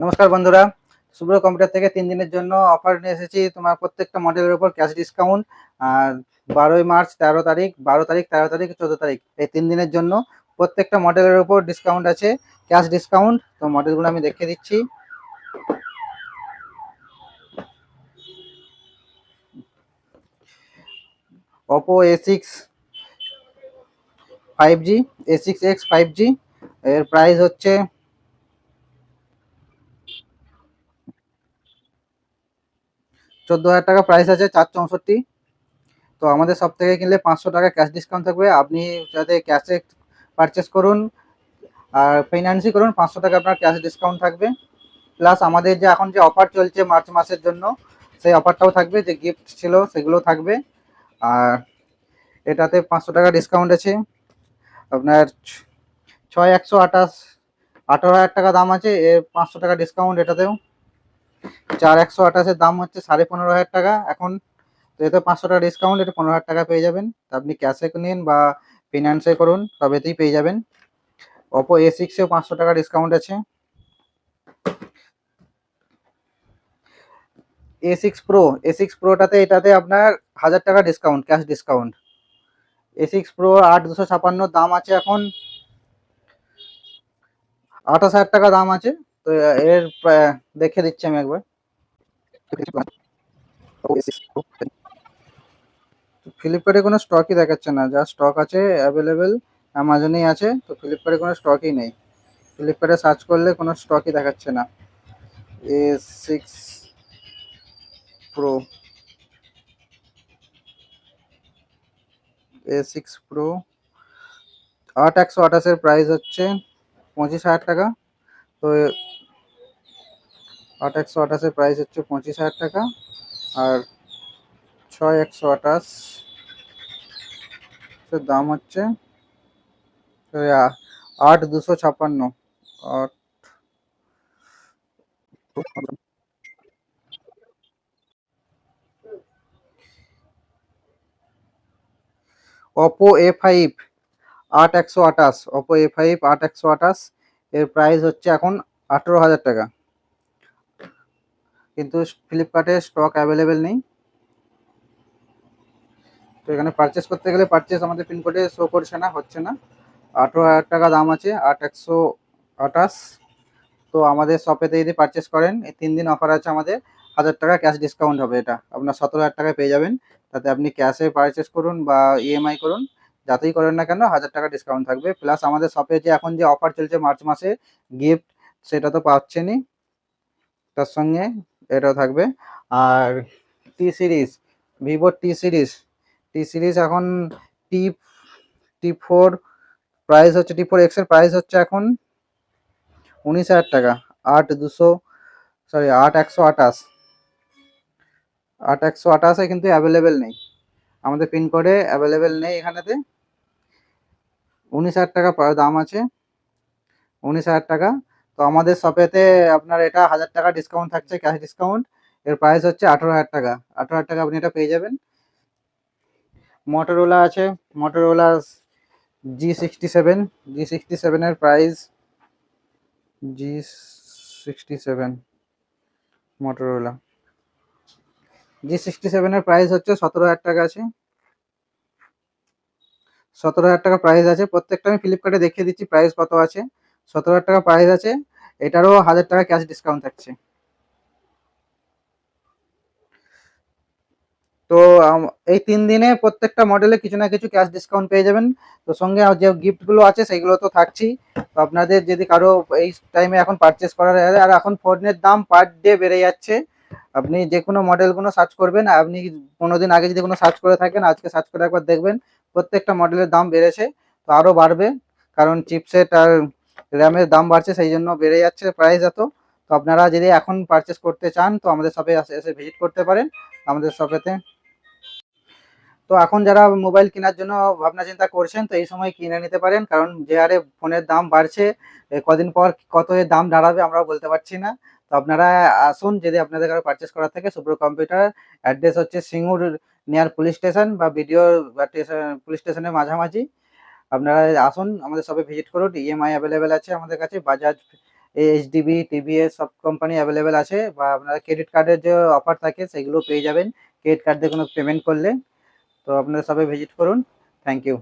নমস্কার বন্ধুরা, শুভ্র কম্পিউটার থেকে 3 দিনের জন্য অফার নিয়ে এসেছি। তোমার প্রত্যেকটা মডেলের উপর ক্যাশ ডিসকাউন্ট। আর 12ই মার্চ, 13 তারিখ, 12 তারিখ, 13 তারিখ, 14 তারিখ এই 3 দিনের জন্য প্রত্যেকটা মডেলের উপর ডিসকাউন্ট আছে, ক্যাশ ডিসকাউন্ট। তো মডেলগুলো আমি দেখিয়ে দিচ্ছি। Oppo A6 5G, A6X 5G এর প্রাইস হচ্ছে 14,000 টাকা প্রাইস আছে, 464। তো আমাদের সব থেকে কিনলে 500 টাকা ক্যাশ ডিসকাউন্ট থাকবে। আপনি যাতে ক্যাশে পারচেস করুন আর ফাইন্যান্সই করুন, 500 টাকা আপনার ক্যাশ ডিসকাউন্ট থাকবে। প্লাস আমাদের যে এখন যে অফার চলছে মার্চ মাসের জন্য, সেই অফারটাও থাকবে, যে গিফট ছিল সেগুলো থাকবে। আর এটাতে 500 টাকা ডিসকাউন্ট আছে। আপনার 6128, 18,000 টাকা দাম আছে, এর 500 টাকা ডিসকাউন্ট এটাতেও। 4128-এর দাম হচ্ছে 15,500 টাকা এখন। তো এতে 500 টাকা ডিসকাউন্ট, এটা 15,000 টাকা পেয়ে যাবেন। তা আপনি ক্যাশে নিন বা ফিনান্সে করুন, সবেতেই পেয়ে যাবেন। ওপো A6-এও 500 টাকা ডিসকাউন্ট আছে। A6 প্রোটাতে এটাতে আপনার 1000 টাকা discount, cash discount. A6 pro 8256 দাম আছে এখন, 28,000 টাকা দাম আছে। তো এর দেখে দিচ্ছি আমি একবার। ফ্লিপকার্টে কোনো স্টকই দেখাচ্ছে না, যা স্টক আছে অ্যাভেলেবেল অ্যামাজনেই আছে। তো ফ্লিপকার্টে কোনো স্টকই নেই, ফ্লিপকার্টে সার্চ করলে কোনো স্টকই দেখাচ্ছে না। A6 pro, A6 pro 8128-এর price হচ্ছে 25,000 টাকা। তো 8128-এর প্রাইস হচ্ছে 25,000 টাকা। আর 6128 এর দাম হচ্ছে 8,256। ওপো A5 8128, ওপো A5 8128 এর প্রাইস হচ্ছে এখন 18,000 টাকা, কিন্তু ফ্লিপকার্টে স্টক অ্যাভেলেবেল নেই। তো এখানে পারচেস করতে গেলে পারচেস আমাদের পিনকোডে শো করছে না, হচ্ছে না। 18,000 টাকা দাম আছে, 8128। তো আমাদের শপেতে যদি পারচেস করেন, এই 3 দিন অফার আছে আমাদের, 1000 টাকা ক্যাশ ডিসকাউন্ট হবে। এটা আপনার 17,000 টাকায় পেয়ে যাবেন। তাতে আপনি ক্যাশে পারচেস করুন বা ইএমআই করুন, যাতেই করেন না কেন 1000 টাকা ডিসকাউন্ট থাকবে। প্লাস আমাদের শপে যে এখন যে অফার চলছে মার্চ মাসে গিফট, সেটা তো পাচ্ছেনই, তার সঙ্গে এটাও থাকবে। আর টি সিরিজ, ভিভোর টি সিরিজ এখন টি টি4 প্রাইস হচ্ছে, T4X এর প্রাইস হচ্ছে এখন 19,000 টাকা। 8128, 8128-এ কিন্তু অ্যাভেলেবেল নেই, আমাদের পিনকোডে অ্যাভেলেবেল নেই এখানেতে। 19,000 টাকা দাম আছে, 19,000 টাকা। তো আমাদের শপেতে আপনার এটা 1000 টাকা ডিসকাউন্ট থাকছে, ক্যাশ ডিসকাউন্ট। এর প্রাইস হচ্ছে 18,000 টাকা, 18,000 টাকা আপনি এটা পেয়ে যাবেন। মোটরোলা আছে, মোটরোলা G67, G67 এর প্রাইস, G67 মোটরোলা G67 এর প্রাইস হচ্ছে 17,000 টাকা আছে, 17,000 টাকা প্রাইস আছে। প্রত্যেকটা আমি ফ্লিপকার্টে দেখিয়ে দিচ্ছি প্রাইস কত আছে। 17,000 টাকা প্রাইস আছে, এটারও 1000 টাকা ক্যাশ ডিসকাউন্ট থাকছে। তো এই 3 দিনে প্রত্যেকটা মডেলে কিছু না কিছু ক্যাশ ডিসকাউন্ট পেয়ে যাবেন। তো সঙ্গে যে গিফটগুলো আছে সেইগুলো তো থাকছেই। তো আপনাদের যদি কারো এই টাইমে এখন পারচেস করার, আর এখন ফোনের দাম পার ডে বেড়ে যাচ্ছে। আপনি যে কোনো মডেলগুলো সার্চ করবেন, আপনি 15 দিন আগে যদি কোনো সার্চ করে থাকেন, আজকে সার্চ করে একবার দেখবেন প্রত্যেকটা মডেলের দাম বেড়েছে। তো আরও বাড়বে, কারণ চিপসেট আর র্যামের দাম বাড়ছে, সেই জন্য বেড়ে যাচ্ছে প্রাইস এত। তো আপনারা যদি এখন পারচেস করতে চান, তো আমাদের শপে এসে ভিজিট করতে পারেন, আমাদের শপেতে। তো এখন যারা মোবাইল কেনার জন্য ভাবনা চিন্তা করছেন, তো এই সময় কিনে নিতে পারেন, কারণ যে হারে ফোনের দাম বাড়ছে, কদিন পর কত এর দাম দাঁড়াবে আমরা বলতে পারছি না। তো আপনারা আসুন, যদি আপনাদের কারো পারচেস করার থাকে। শুভ্র কম্পিউটার, অ্যাড্রেস হচ্ছে সিঙ্গুর নিয়ার পুলিশ স্টেশন বা বিডিও পুলিশ স্টেশনের মাঝামাঝি। আপনারা আসুন, আমাদের সবে ভিজিট করুন। ইএমআই অ্যাভেলেবেল আছে আমাদের কাছে, বাজাজ এইচডিবি, টিভিএস সব কোম্পানি অ্যাভেলেবেল আছে, বা আপনারা ক্রেডিট কার্ডের যে অফার থাকে সেগুলো পেয়ে যাবেন ক্রেডিট কার্ড দিয়ে কোনো পেমেন্ট করলে। তো আপনারা সবাই ভিজিট করুন। Thank you.